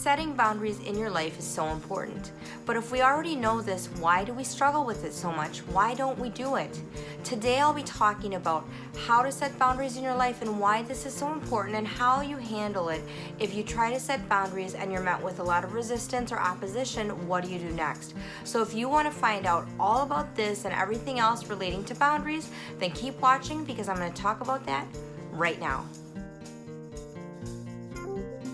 Setting boundaries in your life is so important. But if we already know this, why do we struggle with it so much? Why don't we do it? Today I'll be talking about how to set boundaries in your life and why this is so important and how you handle it. If you try to set boundaries and you're met with a lot of resistance or opposition, what do you do next? So if you want to find out all about this and everything else relating to boundaries, then keep watching because I'm going to talk about that right now.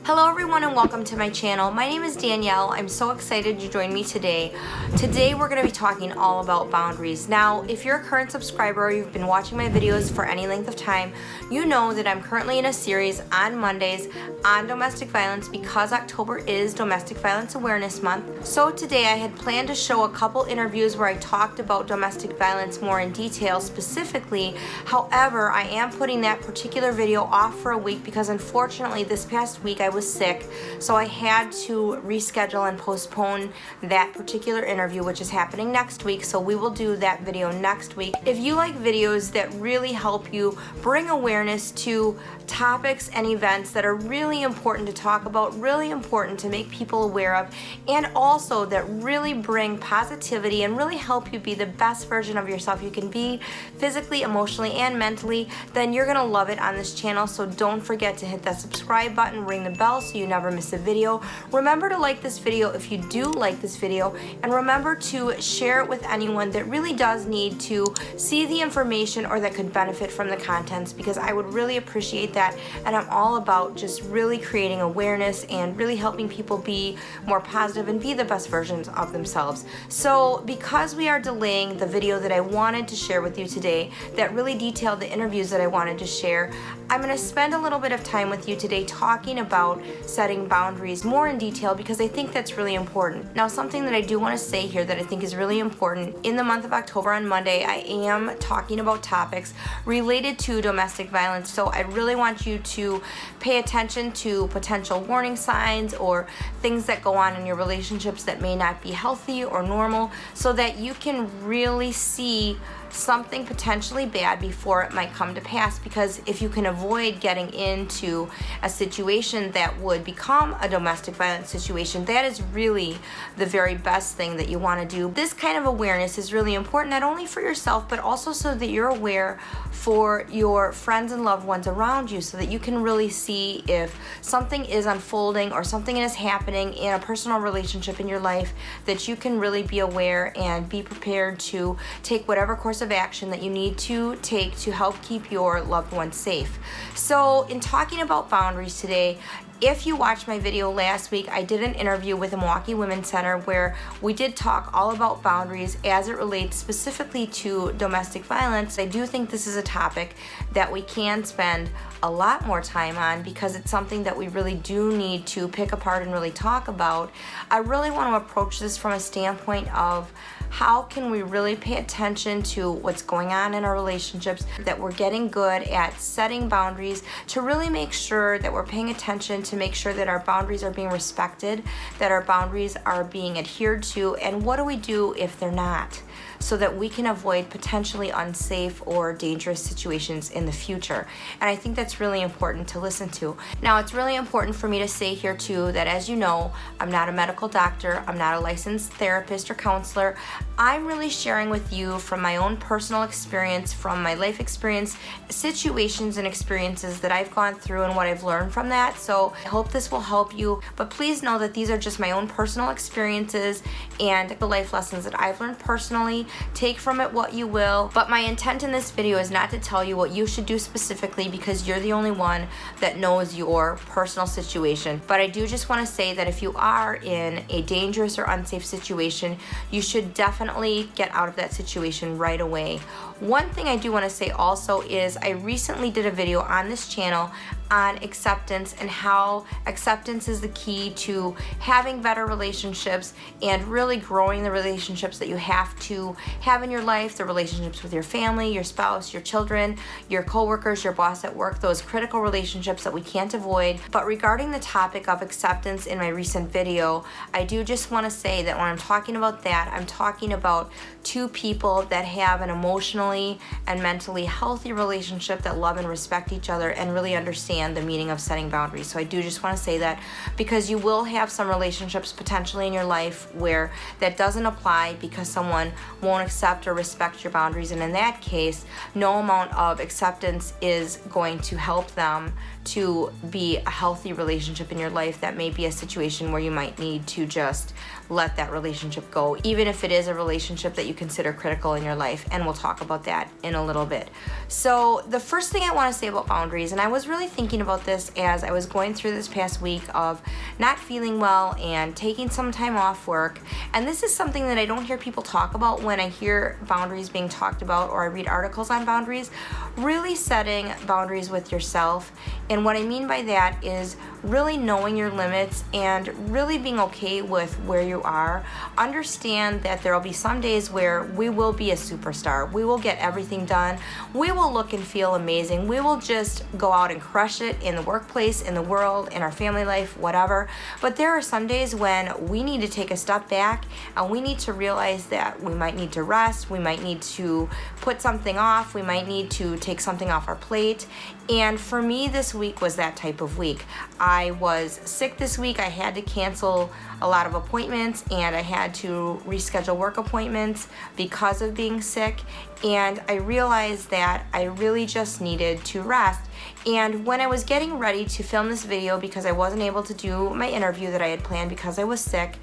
Hello everyone and welcome to my channel. My name is Danielle. I'm so excited you joined me today. Today we're going to be talking all about boundaries. Now, if you're a current subscriber or you've been watching my videos for any length of time, you know that I'm currently in a series on Mondays on domestic violence because October is Domestic Violence Awareness Month. So today I had planned to show a couple interviews where I talked about domestic violence more in detail specifically. However, I am putting that particular video off for a week because unfortunately this past week I was sick, so I had to reschedule and postpone that particular interview, which is happening next week. So we will do that video next week. If you like videos that really help you bring awareness to topics and events that are really important to talk about, really important to make people aware of, and also that really bring positivity and really help you be the best version of yourself you can be physically, emotionally, and mentally, then you're gonna love it on this channel. So don't forget to hit that subscribe button, ring the bell so you never miss a video. Remember to like this video if you do like this video, and remember to share it with anyone that really does need to see the information or that could benefit from the contents, because I would really appreciate that. And I'm all about just really creating awareness and really helping people be more positive and be the best versions of themselves. So because we are delaying the video that I wanted to share with you today that really detailed the interviews that I wanted to share, I'm going to spend a little bit of time with you today talking about setting boundaries more in detail because I think that's really important. Now, something that I do want to say here that I think is really important, in the month of October on Monday, I am talking about topics related to domestic violence. So I really want you to pay attention to potential warning signs or things that go on in your relationships that may not be healthy or normal, so that you can really see something potentially bad before it might come to pass. Because if you can avoid getting into a situation that would become a domestic violence situation, that is really the very best thing that you want to do. This kind of awareness is really important, not only for yourself but also so that you're aware for your friends and loved ones around you, so that you can really see if something is unfolding or something is happening in a personal relationship in your life, that you can really be aware and be prepared to take whatever course of action that you need to take to help keep your loved ones safe. So in talking about boundaries today, if you watched my video last week, I did an interview with the Milwaukee Women's Center where we did talk all about boundaries as it relates specifically to domestic violence. I do think this is a topic that we can spend a lot more time on because it's something that we really do need to pick apart and really talk about. I really want to approach this from a standpoint of how can we really pay attention to what's going on in our relationships, that we're getting good at setting boundaries to really make sure that we're paying attention to make sure that our boundaries are being respected, that our boundaries are being adhered to, and what do we do if they're not, so that we can avoid potentially unsafe or dangerous situations in the future. And I think that's really important to listen to. Now, it's really important for me to say here too that, as you know, I'm not a medical doctor, I'm not a licensed therapist or counselor. I'm really sharing with you from my own personal experience, from my life experience, situations and experiences that I've gone through and what I've learned from that. So I hope this will help you, but please know that these are just my own personal experiences and the life lessons that I've learned personally. Take from it what you will, but my intent in this video is not to tell you what you should do specifically, because you're the only one that knows your personal situation. But I do just want to say that if you are in a dangerous or unsafe situation, you should definitely get out of that situation right away. One thing I do want to say also is I recently did a video on this channel on acceptance and how acceptance is the key to having better relationships and really growing the relationships that you have to have in your life, the relationships with your family, your spouse, your children, your coworkers, your boss at work, those critical relationships that we can't avoid. But regarding the topic of acceptance in my recent video, I do just want to say that when I'm talking about that, I'm talking about two people that have an emotionally and mentally healthy relationship, that love and respect each other and really understand understand the meaning of setting boundaries. So I do just want to say that, because you will have some relationships potentially in your life where that doesn't apply because someone won't accept or respect your boundaries, and in that case, no amount of acceptance is going to help them to be a healthy relationship in your life. That may be a situation where you might need to just let that relationship go, even if it is a relationship that you consider critical in your life, and we'll talk about that in a little bit. So the first thing I want to say about boundaries, and I was really thinking about this as I was going through this past week of not feeling well and taking some time off work, and this is something that I don't hear people talk about when I hear boundaries being talked about or I read articles on boundaries. Really setting boundaries with yourself, and what I mean by that is really knowing your limits and really being okay with where you are. Understand that there will be some days where we will be a superstar. We will get everything done. We will look and feel amazing. We will just go out and crush it in the workplace, in the world, in our family life, whatever. But there are some days when we need to take a step back and we need to realize that we might need to rest. We might need to put something off. We might need to take something off our plate. And for me, this week was that type of week. I was sick this week. I had to cancel a lot of appointments and I had to reschedule work appointments because of being sick. And I realized that I really just needed to rest. And when I was getting ready to film this video, because I wasn't able to do my interview that I had planned because I was sick,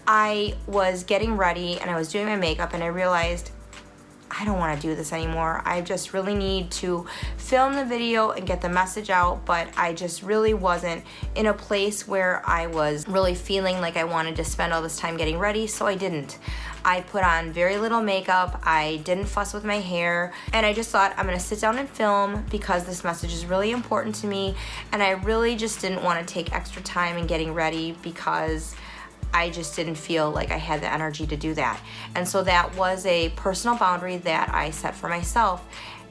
I was getting ready and I was doing my makeup and I realized I don't want to do this anymore. I just really need to film the video and get the message out, but I just really wasn't in a place where I was really feeling like I wanted to spend all this time getting ready, so I didn't. I put on very little makeup, I didn't fuss with my hair, and I just thought I'm gonna sit down and film because this message is really important to me, and I really just didn't want to take extra time in getting ready because I just didn't feel like I had the energy to do that. And so that was a personal boundary that I set for myself.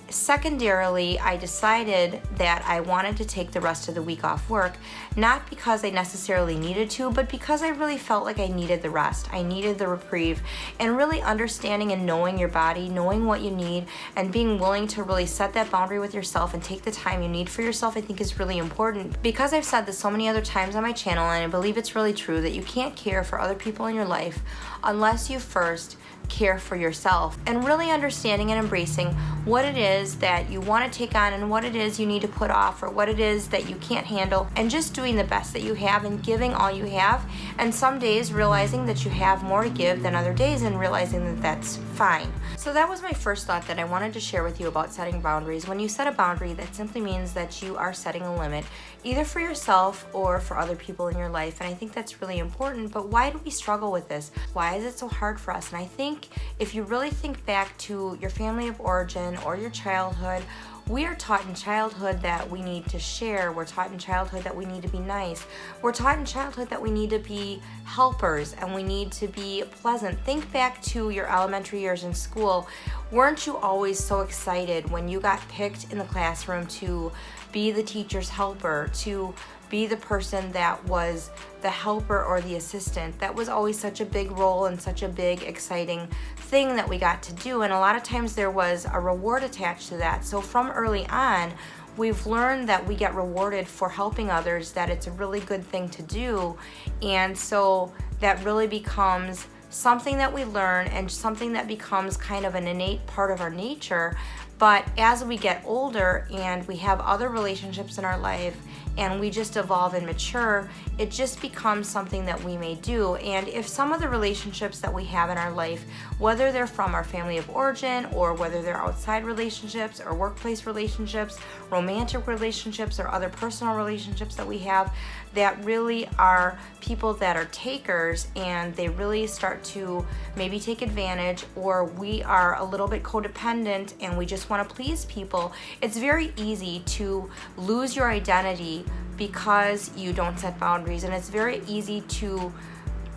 Secondarily, I decided that I wanted to take the rest of the week off work, not because I necessarily needed to, but because I really felt like I needed the rest. I needed the reprieve, and really understanding and knowing your body, knowing what you need, and being willing to really set that boundary with yourself and take the time you need for yourself, I think is really important. Because I've said this so many other times on my channel, and I believe it's really true, that you can't care for other people in your life unless you first care for yourself, and really understanding and embracing what it is that you want to take on and what it is you need to put off or what it is that you can't handle, and just doing the best that you have and giving all you have, and some days realizing that you have more to give than other days and realizing that that's fine. So that was my first thought that I wanted to share with you about setting boundaries. When you set a boundary, that simply means that you are setting a limit, either for yourself or for other people in your life, and I think that's really important. But why do we struggle with this? Why is it so hard for us? And I think if you really think back to your family of origin or your childhood, we are taught in childhood that we need to share. We're taught in childhood that we need to be nice. We're taught in childhood that we need to be helpers and we need to be pleasant. Think back to your elementary years in school. Weren't you always so excited when you got picked in the classroom to be the teacher's helper, to be the person that was the helper or the assistant? That was always such a big role and such a big, exciting thing that we got to do. And a lot of times there was a reward attached to that. So from early on, we've learned that we get rewarded for helping others, that it's a really good thing to do. And so that really becomes something that we learn and something that becomes kind of an innate part of our nature. But as we get older and we have other relationships in our life and we just evolve and mature, it just becomes something that we may do. And if some of the relationships that we have in our life, whether they're from our family of origin or whether they're outside relationships or workplace relationships, romantic relationships, or other personal relationships that we have that really are people that are takers and they really start to maybe take advantage, or we are a little bit codependent and we just want to please people, it's very easy to lose your identity because you don't set boundaries. And it's very easy to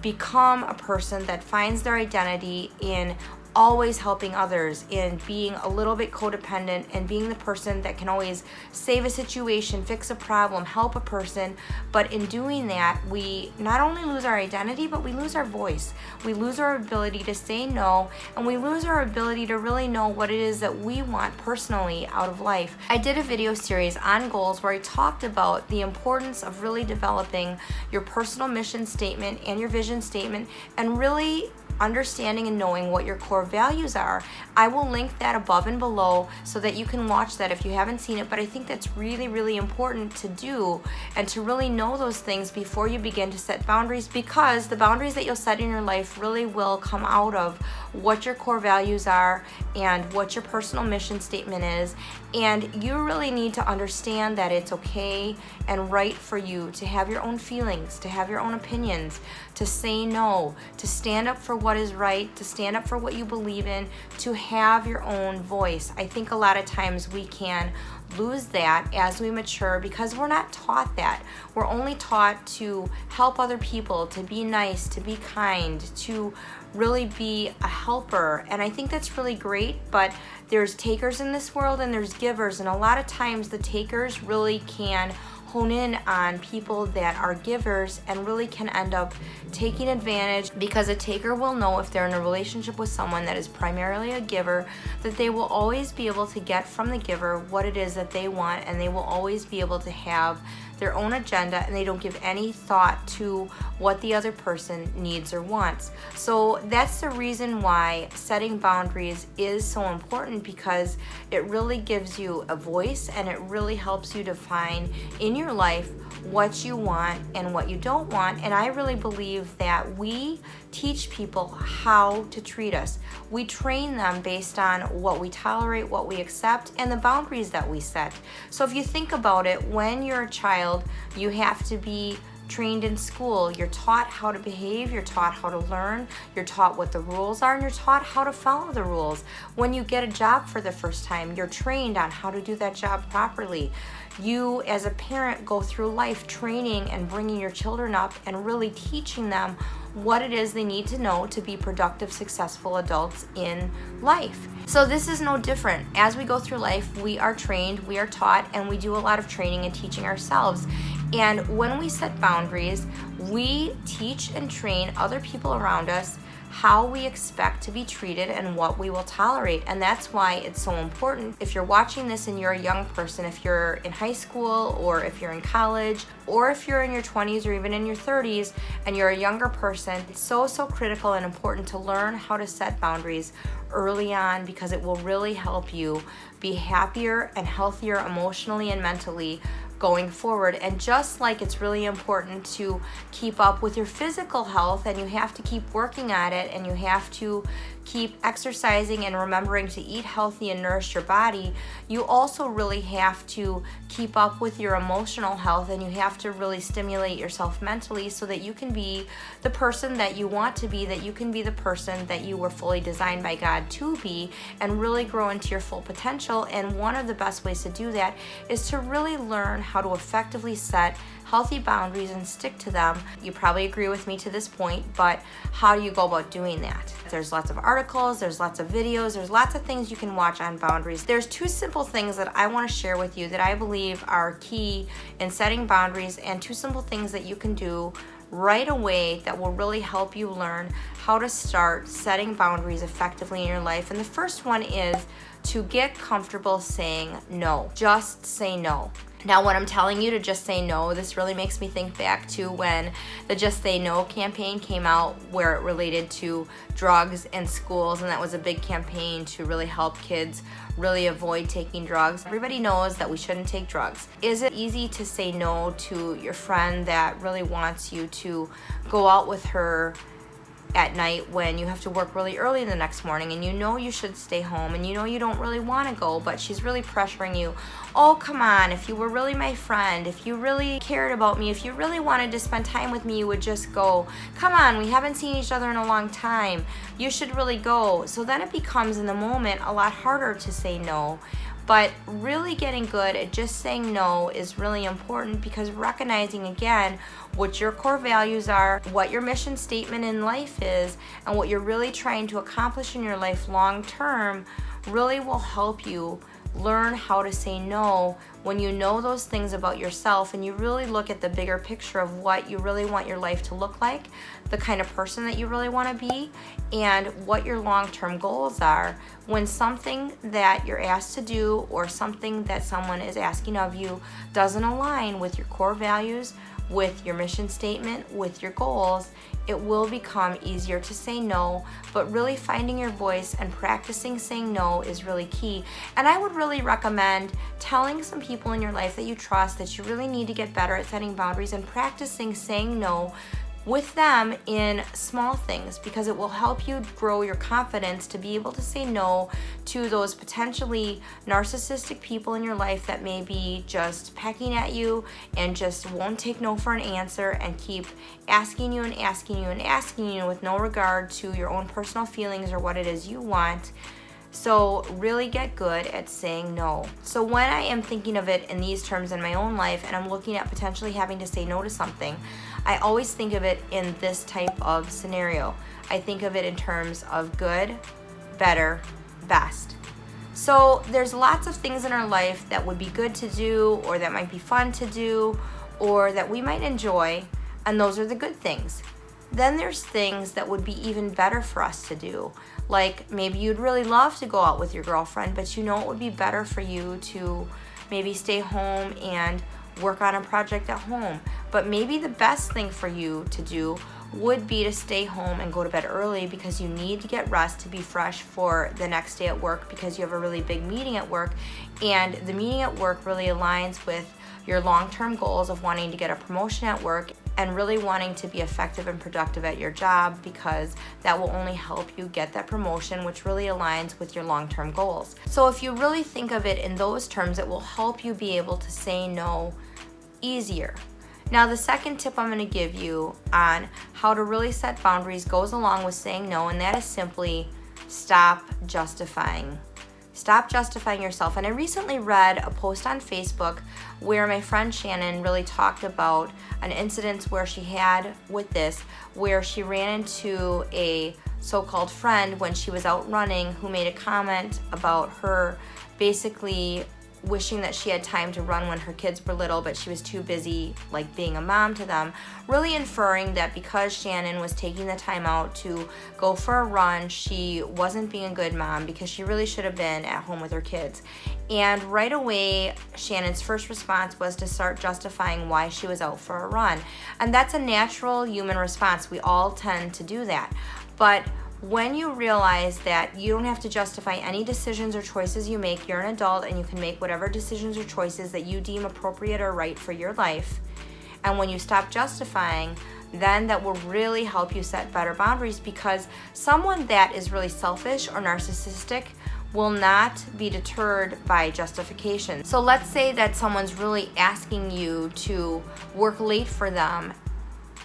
become a person that finds their identity in always helping others and being a little bit codependent and being the person that can always save a situation, fix a problem, help a person. But in doing that, we not only lose our identity, but we lose our voice. We lose our ability to say no, and we lose our ability to really know what it is that we want personally out of life. I did a video series on goals where I talked about the importance of really developing your personal mission statement and your vision statement, and really understanding and knowing what your core values are. I will link that above and below so that you can watch that if you haven't seen it, but I think that's really, really important to do and to really know those things before you begin to set boundaries, because the boundaries that you'll set in your life really will come out of what your core values are and what your personal mission statement is. And you really need to understand that it's okay and right for you to have your own feelings, to have your own opinions, to say no, to stand up for what is right, to stand up for what you believe in, to have your own voice. I think a lot of times we can lose that as we mature because we're not taught that. We're only taught to help other people, to be nice, to be kind, to really be a helper. And I think that's really great, but there's takers in this world and there's givers, and a lot of times the takers really can hone in on people that are givers and really can end up taking advantage, because a taker will know if they're in a relationship with someone that is primarily a giver that they will always be able to get from the giver what it is that they want, and they will always be able to have their own agenda, and they don't give any thought to what the other person needs or wants. So that's the reason why setting boundaries is so important, because it really gives you a voice and it really helps you define in your life what you want and what you don't want. And I really believe that we teach people how to treat us. We train them based on what we tolerate, what we accept, and the boundaries that we set. So if you think about it, when you're a child, you have to be trained in school. You're taught how to behave, you're taught how to learn, you're taught what the rules are, and you're taught how to follow the rules. When you get a job for the first time, you're trained on how to do that job properly. You as a parent go through life training and bringing your children up and really teaching them what it is they need to know to be productive, successful adults in life. So this is no different. As we go through life, we are trained, we are taught, and we do a lot of training and teaching ourselves. And when we set boundaries, we teach and train other people around us how we expect to be treated and what we will tolerate. And that's why it's so important. If you're watching this and you're a young person, if you're in high school or if you're in college or if you're in your 20s or even in your 30s and you're a younger person, it's so critical and important to learn how to set boundaries early on, because it will really help you be happier and healthier emotionally and mentally going forward. And just like it's really important to keep up with your physical health, and you have to keep working at it, and you have to keep exercising and remembering to eat healthy and nourish your body, you also really have to keep up with your emotional health, and you have to really stimulate yourself mentally so that you can be the person that you want to be, that you can be the person that you were fully designed by God to be, and really grow into your full potential. And one of the best ways to do that is to really learn how to effectively set healthy boundaries and stick to them. You probably agree with me to this point, but how do you go about doing that? There's lots of articles, there's lots of videos, there's lots of things you can watch on boundaries. There's two simple things that I want to share with you that I believe are key in setting boundaries, and two simple things that you can do right away that will really help you learn how to start setting boundaries effectively in your life. And the first one is to get comfortable saying no. Just say no. Now, when I'm telling you to just say no, this really makes me think back to when the Just Say No campaign came out, where it related to drugs in schools, and that was a big campaign to really help kids really avoid taking drugs. Everybody knows that we shouldn't take drugs. Is it easy to say no to your friend that really wants you to go out with her at night when you have to work really early the next morning, and you know you should stay home, and you know you don't really want to go, but she's really pressuring you? Oh, come on, if you were really my friend, if you really cared about me, if you really wanted to spend time with me, you would just go. Come on, we haven't seen each other in a long time. You should really go. So then it becomes in the moment a lot harder to say no. But really getting good at just saying no is really important, because recognizing again what your core values are, what your mission statement in life is, and what you're really trying to accomplish in your life long term really will help you learn how to say no when you know those things about yourself and you really look at the bigger picture of what you really want your life to look like, the kind of person that you really want to be, and what your long-term goals are. When something that you're asked to do or something that someone is asking of you doesn't align with your core values, with your mission statement, with your goals, it will become easier to say no. But really finding your voice and practicing saying no is really key. And I would really recommend telling some people in your life that you trust that you really need to get better at setting boundaries, and practicing saying no with them in small things, because it will help you grow your confidence to be able to say no to those potentially narcissistic people in your life that may be just pecking at you and just won't take no for an answer and keep asking you and asking you and asking you with no regard to your own personal feelings or what it is you want. So really get good at saying no. So when I am thinking of it in these terms in my own life and I'm looking at potentially having to say no to something, I always think of it in this type of scenario. I think of it in terms of good, better, best. So there's lots of things in our life that would be good to do, or that might be fun to do, or that we might enjoy, and those are the good things. Then there's things that would be even better for us to do. Like maybe you'd really love to go out with your girlfriend, but you know it would be better for you to maybe stay home and work on a project at home. But maybe the best thing for you to do would be to stay home and go to bed early, because you need to get rest to be fresh for the next day at work, because you have a really big meeting at work, and the meeting at work really aligns with your long-term goals of wanting to get a promotion at work and really wanting to be effective and productive at your job, because that will only help you get that promotion, which really aligns with your long-term goals. So if you really think of it in those terms, it will help you be able to say no easier. Now, the second tip I'm going to give you on how to really set boundaries goes along with saying no, and that is simply stop justifying. Stop justifying yourself. And I recently read a post on Facebook where my friend Shannon really talked about an incident where she had with this, where she ran into a so-called friend when she was out running, who made a comment about her basically wishing that she had time to run when her kids were little, but she was too busy like being a mom to them, really inferring that because Shannon was taking the time out to go for a run, she wasn't being a good mom, because she really should have been at home with her kids. And right away, Shannon's first response was to start justifying why she was out for a run. And that's a natural human response. We all tend to do that. But when you realize that you don't have to justify any decisions or choices you make, you're an adult and you can make whatever decisions or choices that you deem appropriate or right for your life. And when you stop justifying, then that will really help you set better boundaries, because someone that is really selfish or narcissistic will not be deterred by justification. So let's say that someone's really asking you to work late for them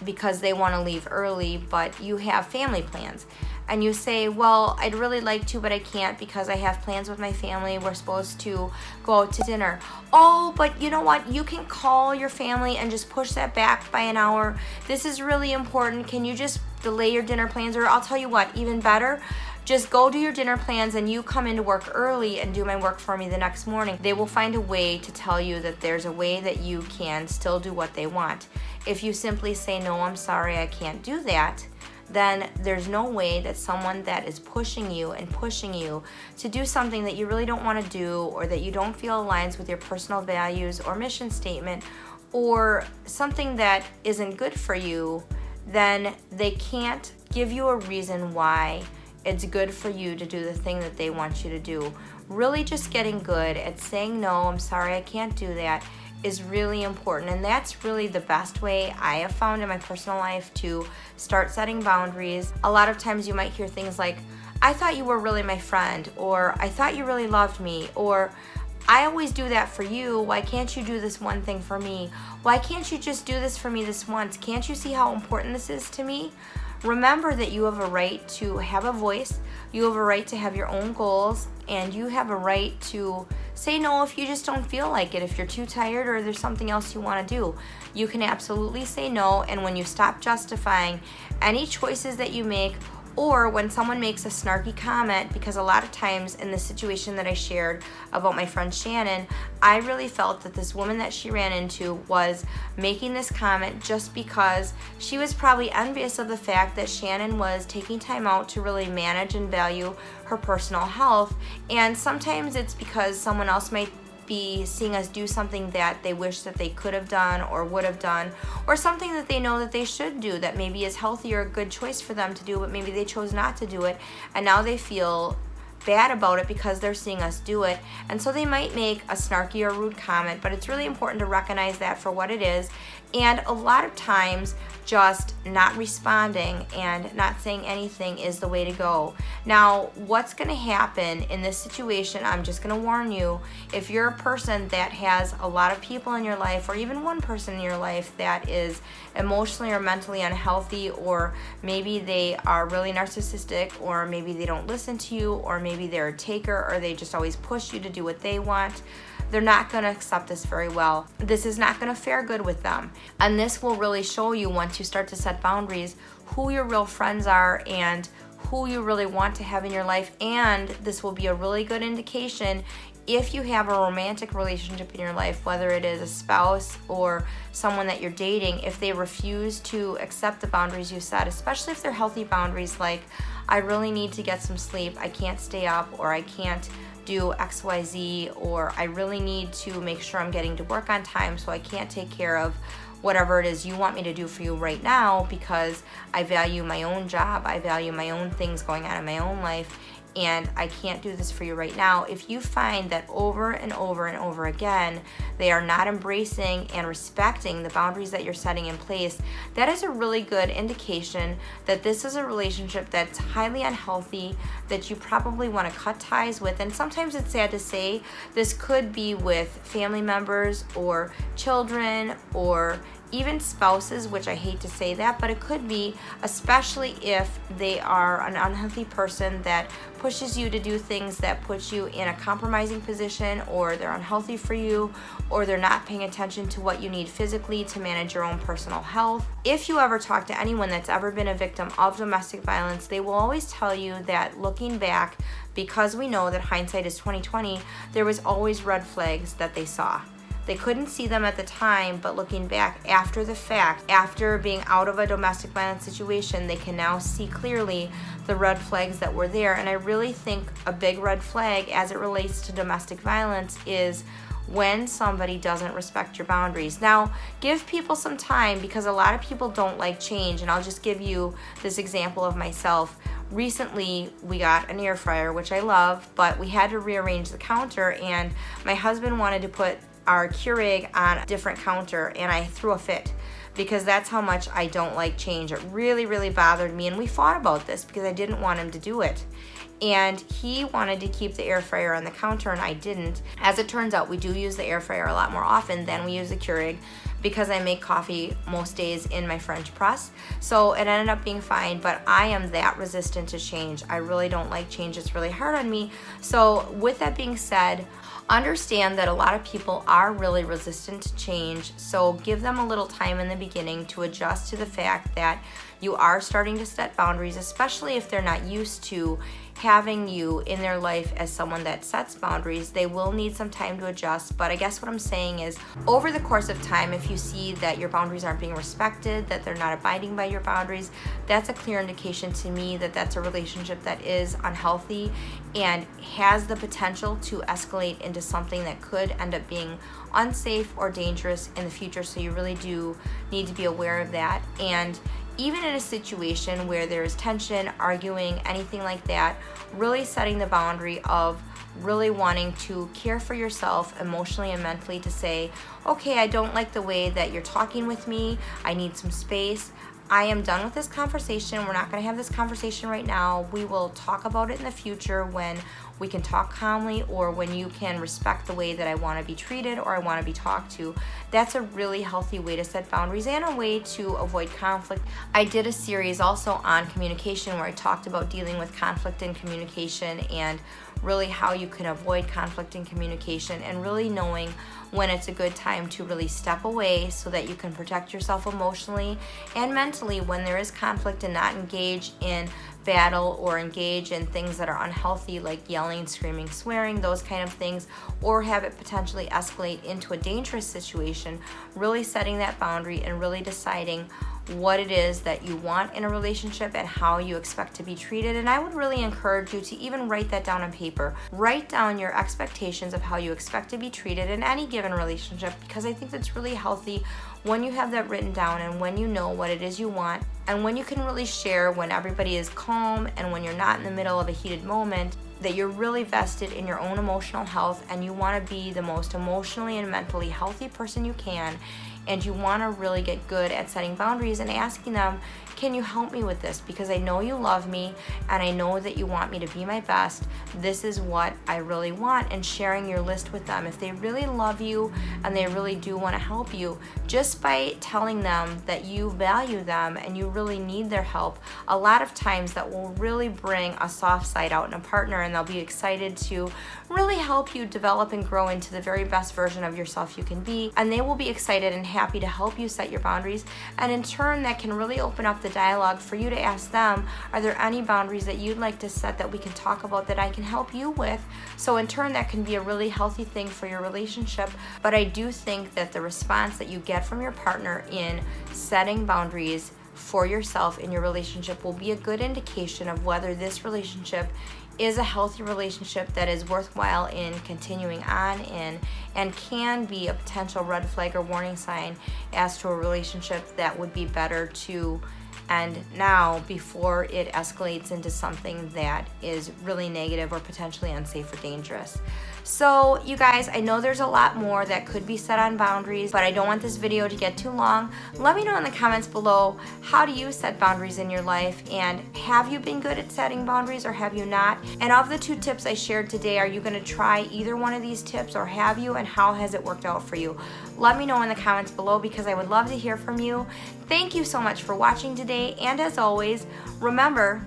because they want to leave early, but you have family plans. And you say, well, I'd really like to, but I can't because I have plans with my family. We're supposed to go out to dinner. Oh, but you know what? You can call your family and just push that back by an hour. This is really important. Can you just delay your dinner plans? Or I'll tell you what, even better, just go do your dinner plans and you come into work early and do my work for me the next morning. They will find a way to tell you that there's a way that you can still do what they want. If you simply say, no, I'm sorry, I can't do that, then there's no way that someone that is pushing you and pushing you to do something that you really don't want to do, or that you don't feel aligns with your personal values or mission statement, or something that isn't good for you, then they can't give you a reason why it's good for you to do the thing that they want you to do. Really just getting good at saying, no, I'm sorry, I can't do that, is really important. And that's really the best way I have found in my personal life to start setting boundaries. A lot of times you might hear things like, I thought you were really my friend, or I thought you really loved me, or I always do that for you. Why can't you do this one thing for me? Why can't you just do this for me this once? Can't you see how important this is to me? remember that you have a right to have a voice, you have a right to have your own goals, and you have a right to say no if you just don't feel like it. If you're too tired or there's something else you want to do, you can absolutely say no. And when you stop justifying any choices that you make, or when someone makes a snarky comment, because a lot of times in the situation that I shared about my friend Shannon, I really felt that this woman that she ran into was making this comment just because she was probably envious of the fact that Shannon was taking time out to really manage and value her personal health. And sometimes it's because someone else might be seeing us do something that they wish that they could have done or would have done, or something that they know that they should do that maybe is healthy or a good choice for them to do, but maybe they chose not to do it, and now they feel bad about it because they're seeing us do it. And so they might make a snarky or rude comment, but it's really important to recognize that for what it is. And a lot of times just not responding and not saying anything is the way to go. Now, what's going to happen in this situation, I'm just going to warn you, if you're a person that has a lot of people in your life, or even one person in your life that is emotionally or mentally unhealthy, or maybe they are really narcissistic, or maybe they don't listen to you, or maybe they're a taker, or they just always push you to do what they want, they're not going to accept this very well. This is not going to fare good with them. And this will really show you, once you start to set boundaries, who your real friends are and who you really want to have in your life. And this will be a really good indication if you have a romantic relationship in your life, whether it is a spouse or someone that you're dating, if they refuse to accept the boundaries you set, especially if they're healthy boundaries like, I really need to get some sleep, I can't stay up, or I can't do XYZ, or I really need to make sure I'm getting to work on time, so I can't take care of whatever it is you want me to do for you right now because I value my own job, I value my own things going on in my own life, and I can't do this for you right now. If you find that over and over and over again, they are not embracing and respecting the boundaries that you're setting in place, that is a really good indication that this is a relationship that's highly unhealthy, that you probably want to cut ties with. And sometimes it's sad to say, this could be with family members or children or even spouses, which I hate to say that, but it could be, especially if they are an unhealthy person that pushes you to do things that put you in a compromising position, or they're unhealthy for you, or they're not paying attention to what you need physically to manage your own personal health. If you ever talk to anyone that's ever been a victim of domestic violence, they will always tell you that looking back, because we know that hindsight is 20/20, there was always red flags that they saw. They couldn't see them at the time, but looking back after the fact, after being out of a domestic violence situation, they can now see clearly the red flags that were there. And I really think a big red flag as it relates to domestic violence is when somebody doesn't respect your boundaries. Now, give people some time, because a lot of people don't like change. And I'll just give you this example of myself. Recently, we got an air fryer, which I love, but we had to rearrange the counter, and my husband wanted to put our Keurig on a different counter, and I threw a fit because that's how much I don't like change. It really, really bothered me, and we fought about this because I didn't want him to do it. And he wanted to keep the air fryer on the counter, and I didn't. As it turns out, we do use the air fryer a lot more often than we use the Keurig, because I make coffee most days in my French press. So it ended up being fine, but I am that resistant to change. I really don't like change. It's really hard on me. So with that being said, understand that a lot of people are really resistant to change, so give them a little time in the beginning to adjust to the fact that you are starting to set boundaries, especially if they're not used to having you in their life as someone that sets boundaries. They will need some time to adjust, but I guess what I'm saying is, over the course of time, if you see that your boundaries aren't being respected, that they're not abiding by your boundaries, that's a clear indication to me that that's a relationship that is unhealthy and has the potential to escalate into something that could end up being unsafe or dangerous in the future. So you really do need to be aware of that. And even in a situation where there's tension, arguing, anything like that, really setting the boundary of really wanting to care for yourself emotionally and mentally, to say, okay, I don't like the way that you're talking with me, I need some space, I am done with this conversation, we're not going to have this conversation right now, we will talk about it in the future when we can talk calmly, or when you can respect the way that I want to be treated or I want to be talked to. That's a really healthy way to set boundaries and a way to avoid conflict. I did a series also on communication where I talked about dealing with conflict in communication and really how you can avoid conflict in communication, and really knowing when it's a good time to really step away so that you can protect yourself emotionally and mentally when there is conflict, and not engage in battle or engage in things that are unhealthy like yelling, screaming, swearing, those kind of things, or have it potentially escalate into a dangerous situation. Really setting that boundary and really deciding what it is that you want in a relationship and how you expect to be treated. And I would really encourage you to even write that down on paper. Write down your expectations of how you expect to be treated in any given relationship, because I think that's really healthy when you have that written down and when you know what it is you want, and when you can really share when everybody is calm and when you're not in the middle of a heated moment, that you're really vested in your own emotional health and you want to be the most emotionally and mentally healthy person you can, and you want to really get good at setting boundaries and asking them, can you help me with this? Because I know you love me and I know that you want me to be my best. This is what I really want, and sharing your list with them. If they really love you and they really do want to help you, just by telling them that you value them and you really need their help, a lot of times that will really bring a soft side out in a partner, and they'll be excited to really help you develop and grow into the very best version of yourself you can be. And they will be excited and happy to help you set your boundaries, and in turn that can really open up the dialogue for you to ask them, are there any boundaries that you'd like to set that we can talk about that I can help you with? So in turn that can be a really healthy thing for your relationship. But I do think that the response that you get from your partner in setting boundaries for yourself in your relationship will be a good indication of whether this relationship is a healthy relationship that is worthwhile in continuing on in, and can be a potential red flag or warning sign as to a relationship that would be better to end now before it escalates into something that is really negative or potentially unsafe or dangerous. So you guys, I know there's a lot more that could be said on boundaries, but I don't want this video to get too long. Let me know in the comments below, how do you set boundaries in your life, and have you been good at setting boundaries or have you not? And of the 2 tips I shared today, are you going to try either one of these tips, or have you, and how has it worked out for you? Let me know in the comments below, because I would love to hear from you. Thank you so much for watching today, and as always, remember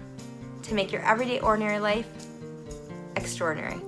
to make your everyday ordinary life extraordinary.